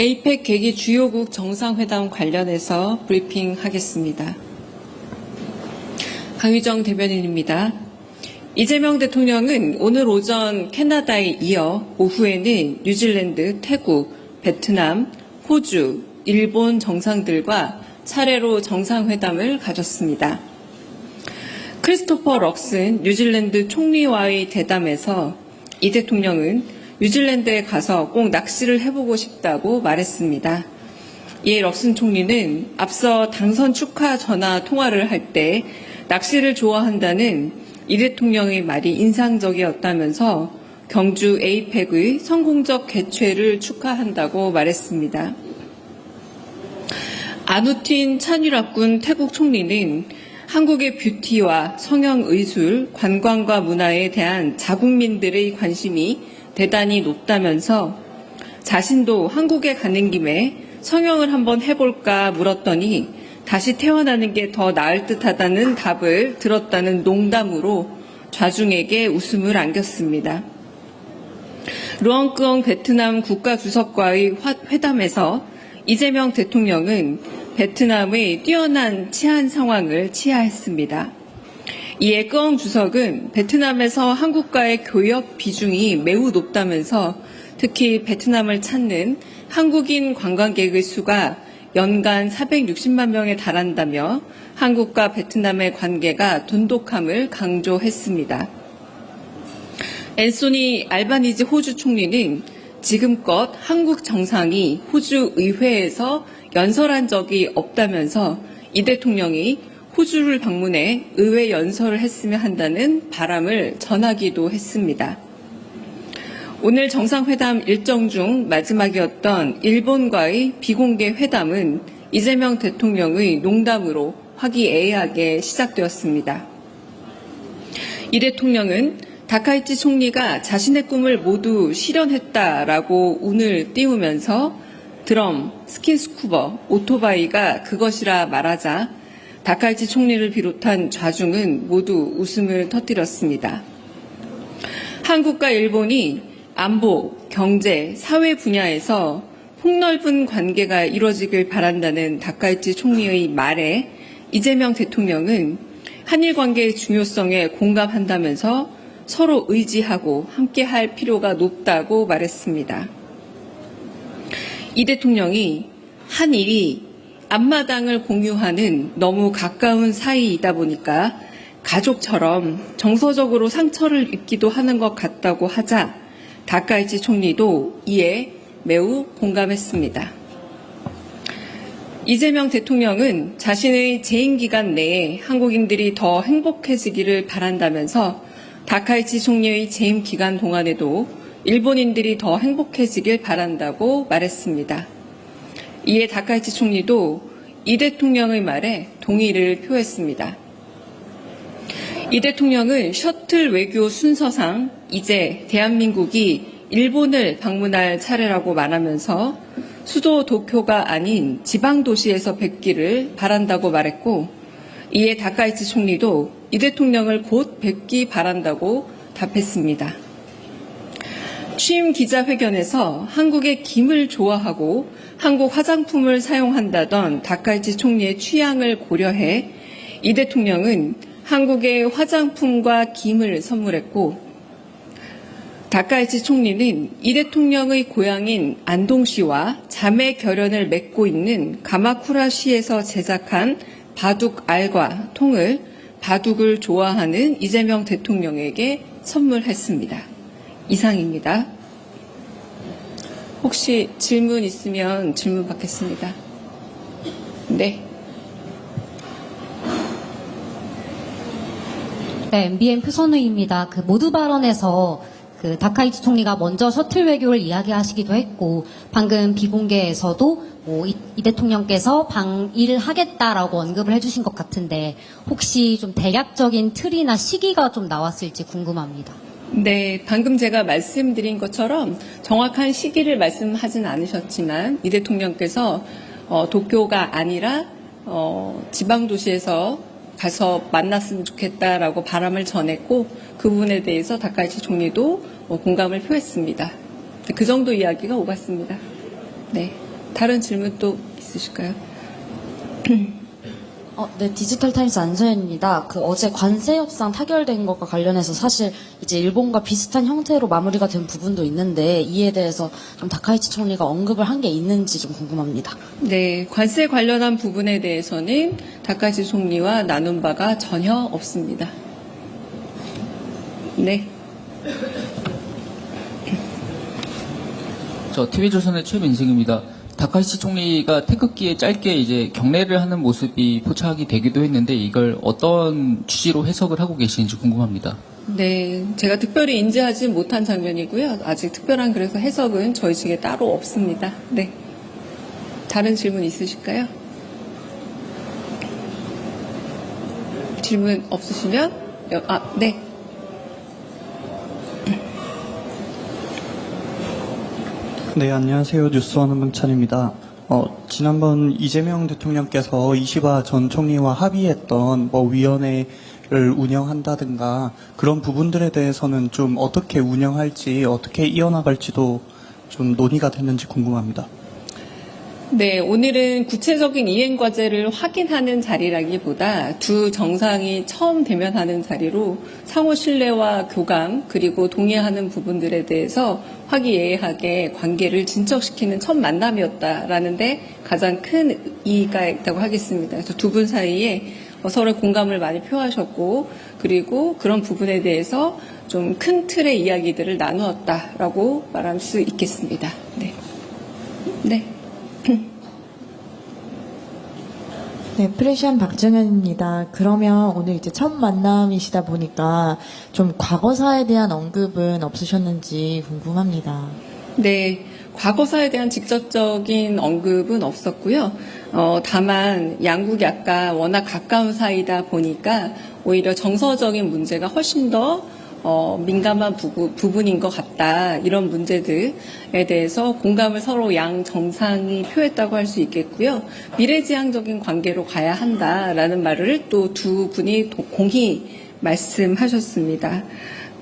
에이펙 개기 주요국 정상회담 관련해서 브리핑하겠습니다. 강유정 대변인입니다. 이재명 대통령은 오늘 오전 캐나다에 이어 오후에는 뉴질랜드, 태국, 베트남, 호주, 일본 정상들과 차례로 정상회담을 가졌습니다. 크리스토퍼 럭슨 뉴질랜드 총리와의 대담에서 이 대통령은 뉴질랜드에 가서 꼭 낚시를 해보고 싶다고 말했습니다. 이에 럭슨 총리는 앞서 당선 축하 전화 통화를 할 때 낚시를 좋아한다는 이 대통령의 말이 인상적이었다면서 경주 에이펙의 성공적 개최를 축하한다고 말했습니다. 아누틴 차뉘락군 태국 총리는 한국의 뷰티와 성형의술, 관광과 문화에 대한 자국민들의 관심이 대단히 높다면서 자신도 한국에 가는 김에 성형을 한번 해볼까 물었더니 다시 태어나는 게 더 나을 듯하다는 답을 들었다는 농담으로 좌중에게 웃음을 안겼습니다. 루엉크엉 베트남 국가주석과의 회담에서 이재명 대통령은 베트남의 뛰어난 치안 상황을 치하했습니다. 이에 끄엉 주석은 베트남에서 한국과의 교역 비중이 매우 높다면서 특히 베트남을 찾는 한국인 관광객의 수가 연간 460만 명에 달한다며 한국과 베트남의 관계가 돈독함을 강조했습니다. 앤소니 알바니지 호주 총리는 지금껏 한국 정상이 호주 의회에서 연설한 적이 없다면서 이 대통령이 호주를 방문해 의회 연설을 했으면 한다는 바람을 전하기도 했습니다. 오늘 정상회담 일정 중 마지막이었던 일본과의 비공개 회담은 이재명 대통령의 농담으로 화기애애하게 시작되었습니다. 이 대통령은 다카이치 총리가 자신의 꿈을 모두 실현했다라고 운을 띄우면서 드럼, 스킨스쿠버, 오토바이가 그것이라 말하자 다카이치 총리를 비롯한 좌중은 모두 웃음을 터뜨렸습니다. 한국과 일본이 안보, 경제, 사회 분야에서 폭넓은 관계가 이루어지길 바란다는 다카이치 총리의 말에 이재명 대통령은 한일 관계의 중요성에 공감한다면서 서로 의지하고 함께할 필요가 높다고 말했습니다. 이 대통령이 한일이 앞마당을 공유하는 너무 가까운 사이이다 보니까 가족처럼 정서적으로 상처를 입기도 하는 것 같다고 하자 다카이치 총리도 이에 매우 공감했습니다. 이재명 대통령은 자신의 재임 기간 내에 한국인들이 더 행복해지기를 바란다면서 다카이치 총리의 재임 기간 동안에도 일본인들이 더 행복해지길 바란다고 말했습니다. 이에 다카이치 총리도 이 대통령의 말에 동의를 표했습니다. 이 대통령은 셔틀 외교 순서상 이제 대한민국이 일본을 방문할 차례라고 말하면서 수도 도쿄가 아닌 지방 도시에서 뵙기를 바란다고 말했고 이에 다카이치 총리도 이 대통령을 곧 뵙기 바란다고 답했습니다. 취임 기자회견에서 한국의 김을 좋아하고 한국 화장품을 사용한다던 다카이치 총리의 취향을 고려해 이 대통령은 한국의 화장품과 김을 선물했고 다카이치 총리는 이 대통령의 고향인 안동시와 자매 결연을 맺고 있는 가마쿠라시에서 제작한 바둑 알과 통을 바둑을 좋아하는 이재명 대통령에게 선물했습니다. 이상입니다. 혹시 질문 있으면 질문 받겠습니다. 네. 네, MBN 표선우입니다. 모두 발언에서 다카이치 총리가 먼저 셔틀 외교를 이야기하시기도 했고, 방금 비공개에서도 이 대통령께서 방일을 하겠다라고 언급을 해주신 것 같은데, 혹시 좀 대략적인 틀이나 시기가 좀 나왔을지 궁금합니다. 네, 방금 제가 말씀드린 것처럼 정확한 시기를 말씀하진 않으셨지만, 이 대통령께서 도쿄가 아니라 지방 도시에서 가서 만났으면 좋겠다라고 바람을 전했고 그 부분에 대해서 다카이치 총리도 공감을 표했습니다. 그 정도 이야기가 오갔습니다. 네. 다른 질문 또 있으실까요? 네, 디지털타임스 안서연입니다. 어제 관세 협상 타결된 것과 관련해서 사실 이제 일본과 비슷한 형태로 마무리가 된 부분도 있는데 이에 대해서 좀 다카이치 총리가 언급을 한 게 있는지 좀 궁금합니다. 네, 관세 관련한 부분에 대해서는 다카이치 총리와 나눈 바가 전혀 없습니다. 네. 저 TV조선의 최민승입니다. 다카이치 총리가 태극기에 짧게 이제 경례를 하는 모습이 포착이 되기도 했는데 이걸 어떤 취지로 해석을 하고 계시는지 궁금합니다. 네, 제가 특별히 인지하지 못한 장면이고요. 아직 특별한 그래서 해석은 저희 측에 따로 없습니다. 네. 다른 질문 있으실까요? 질문 없으시면 네. 네, 안녕하세요. 뉴스원 문찬입니다. 지난번 이재명 대통령께서 이시바 전 총리와 합의했던 위원회를 운영한다든가 그런 부분들에 대해서는 좀 어떻게 운영할지, 어떻게 이어나갈지도 좀 논의가 됐는지 궁금합니다. 네, 오늘은 구체적인 이행 과제를 확인하는 자리라기보다 두 정상이 처음 대면하는 자리로 상호 신뢰와 교감 그리고 동의하는 부분들에 대해서 화기애애하게 관계를 진척시키는 첫 만남이었다라는데 가장 큰 의의가 있다고 하겠습니다. 그래서 두 분 사이에 서로 공감을 많이 표하셨고 그리고 그런 부분에 대해서 좀 큰 틀의 이야기들을 나누었다라고 말할 수 있겠습니다. 네. 네. 네, 프레시안 박정현입니다. 그러면 오늘 이제 첫 만남이시다 보니까 좀 과거사에 대한 언급은 없으셨는지 궁금합니다. 네, 과거사에 대한 직접적인 언급은 없었고요. 다만 양국이 아까 워낙 가까운 사이다 보니까 오히려 정서적인 문제가 훨씬 더 민감한 부분인 것 같다. 이런 문제들에 대해서 공감을 서로 양 정상이 표했다고 할 수 있겠고요. 미래지향적인 관계로 가야 한다라는 말을 또 두 분이 공히 말씀하셨습니다.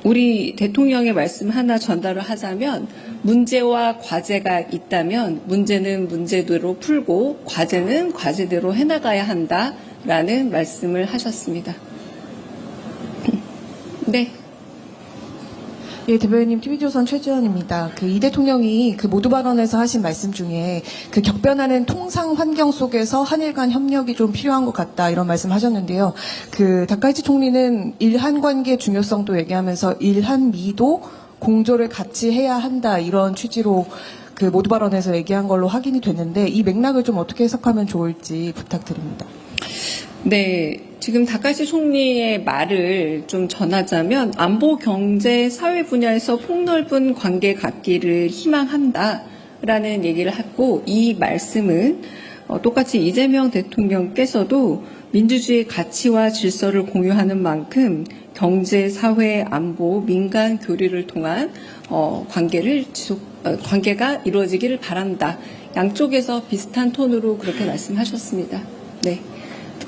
우리 대통령의 말씀 하나 전달을 하자면 문제와 과제가 있다면 문제는 문제대로 풀고 과제는 과제대로 해나가야 한다라는 말씀을 하셨습니다. 네. 예, 대변인님, TV조선 최지연입니다. 이 대통령이 모두 발언에서 하신 말씀 중에 격변하는 통상 환경 속에서 한일 간 협력이 좀 필요한 것 같다, 이런 말씀 하셨는데요. 다카이치 총리는 일한 관계 중요성도 얘기하면서 일한미도 공조를 같이 해야 한다, 이런 취지로 모두 발언에서 얘기한 걸로 확인이 됐는데 이 맥락을 좀 어떻게 해석하면 좋을지 부탁드립니다. 네, 지금 다카이치 총리의 말을 좀 전하자면 안보, 경제, 사회 분야에서 폭넓은 관계 갖기를 희망한다라는 얘기를 하고 이 말씀은 똑같이 이재명 대통령께서도 민주주의 가치와 질서를 공유하는 만큼 경제, 사회, 안보, 민간 교류를 통한 관계가 이루어지기를 바란다. 양쪽에서 비슷한 톤으로 그렇게 말씀하셨습니다. 네.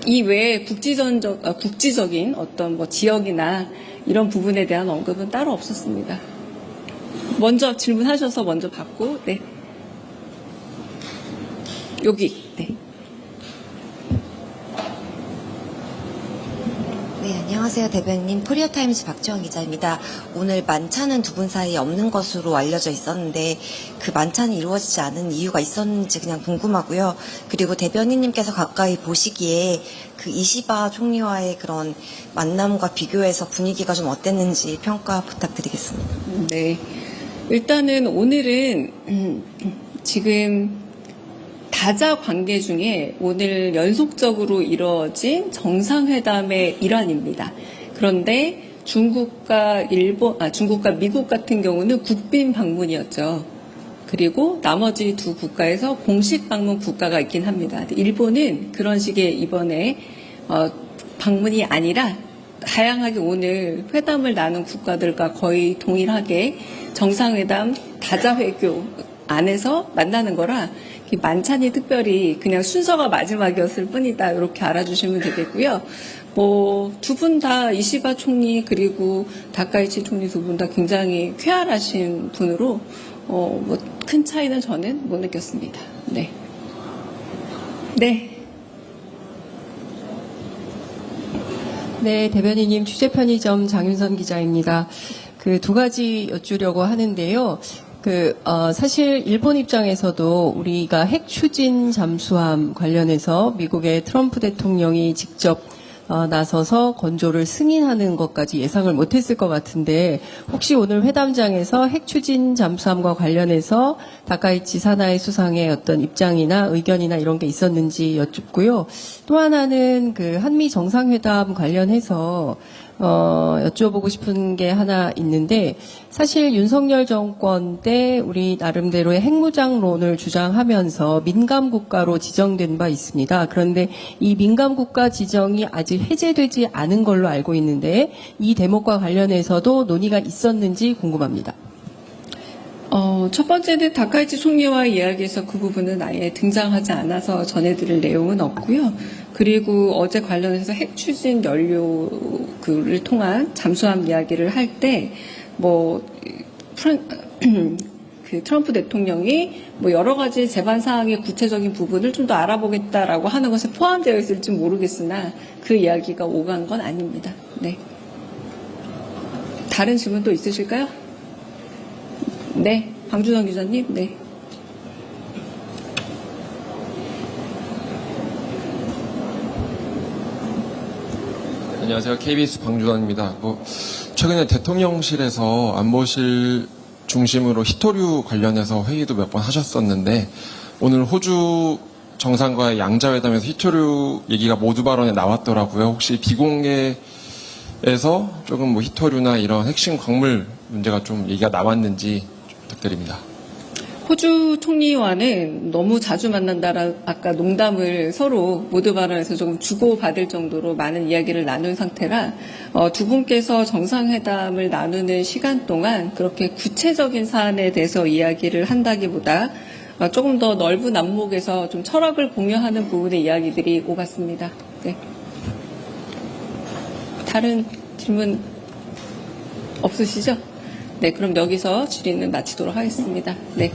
이 외에 국지적인 어떤 지역이나 이런 부분에 대한 언급은 따로 없었습니다. 먼저 질문하셔서 먼저 받고, 네. 여기, 네. 네, 안녕하세요. 대변인 코리아타임스 박지원 기자입니다. 오늘 만찬은 두 분 사이에 없는 것으로 알려져 있었는데 그 만찬이 이루어지지 않은 이유가 있었는지 그냥 궁금하고요. 그리고 대변인님께서 가까이 보시기에 이시바 총리와의 그런 만남과 비교해서 분위기가 좀 어땠는지 평가 부탁드리겠습니다. 네. 일단은 오늘은 지금 다자 관계 중에 오늘 연속적으로 이루어진 정상회담의 일환입니다. 그런데 중국과 미국 같은 경우는 국빈 방문이었죠. 그리고 나머지 두 국가에서 공식 방문 국가가 있긴 합니다. 일본은 그런 식의 이번에 방문이 아니라 다양하게 오늘 회담을 나눈 국가들과 거의 동일하게 정상회담 다자회교 안에서 만나는 거라 만찬이 특별히 그냥 순서가 마지막이었을 뿐이다. 이렇게 알아주시면 되겠고요. 두 분 다 이시바 총리 그리고 다카이치 총리 두 분 다 굉장히 쾌활하신 분으로 큰 차이는 저는 못 느꼈습니다. 네. 네. 네, 대변인님 취재 편의점 장윤선 기자입니다. 그 두 가지 여쭈려고 하는데요. 사실 일본 입장에서도 우리가 핵 추진 잠수함 관련해서 미국의 트럼프 대통령이 직접 나서서 건조를 승인하는 것까지 예상을 못했을 것 같은데 혹시 오늘 회담장에서 핵 추진 잠수함과 관련해서 다카이치 사나이 수상의 어떤 입장이나 의견이나 이런 게 있었는지 여쭙고요. 또 하나는 그 한미 정상회담 관련해서 여쭤보고 싶은 게 하나 있는데 사실 윤석열 정권 때 우리 나름대로의 핵무장론을 주장하면서 민감국가로 지정된 바 있습니다. 그런데 이 민감국가 지정이 아직 해제되지 않은 걸로 알고 있는데 이 대목과 관련해서도 논의가 있었는지 궁금합니다. 첫 번째는 다카이치 총리와 이야기에서 그 부분은 아예 등장하지 않아서 전해드릴 내용은 없고요. 그리고 어제 관련해서 핵 추진 연료를 통한 잠수함 이야기를 할 때 그 트럼프 대통령이 여러 가지 재반 사항의 구체적인 부분을 좀 더 알아보겠다라고 하는 것에 포함되어 있을지 모르겠으나 그 이야기가 오간 건 아닙니다. 네. 다른 질문 또 있으실까요? 네, 방준원 기자님. 네. 안녕하세요. KBS 방준원입니다. 최근에 대통령실에서 안보실 중심으로 히토류 관련해서 회의도 몇 번 하셨었는데 오늘 호주 정상과의 양자회담에서 히토류 얘기가 모두 발언에 나왔더라고요. 혹시 비공개에서 조금 히토류나 이런 핵심 광물 문제가 좀 얘기가 나왔는지 부탁드립니다. 호주 총리와는 너무 자주 만난다라 아까 농담을 서로 모두 발언에서 조금 주고받을 정도로 많은 이야기를 나눈 상태라 두 분께서 정상회담을 나누는 시간 동안 그렇게 구체적인 사안에 대해서 이야기를 한다기보다 조금 더 넓은 안목에서 좀 철학을 공유하는 부분의 이야기들이 오갔습니다. 네. 다른 질문 없으시죠? 네, 그럼 여기서 질의는 마치도록 하겠습니다. 네.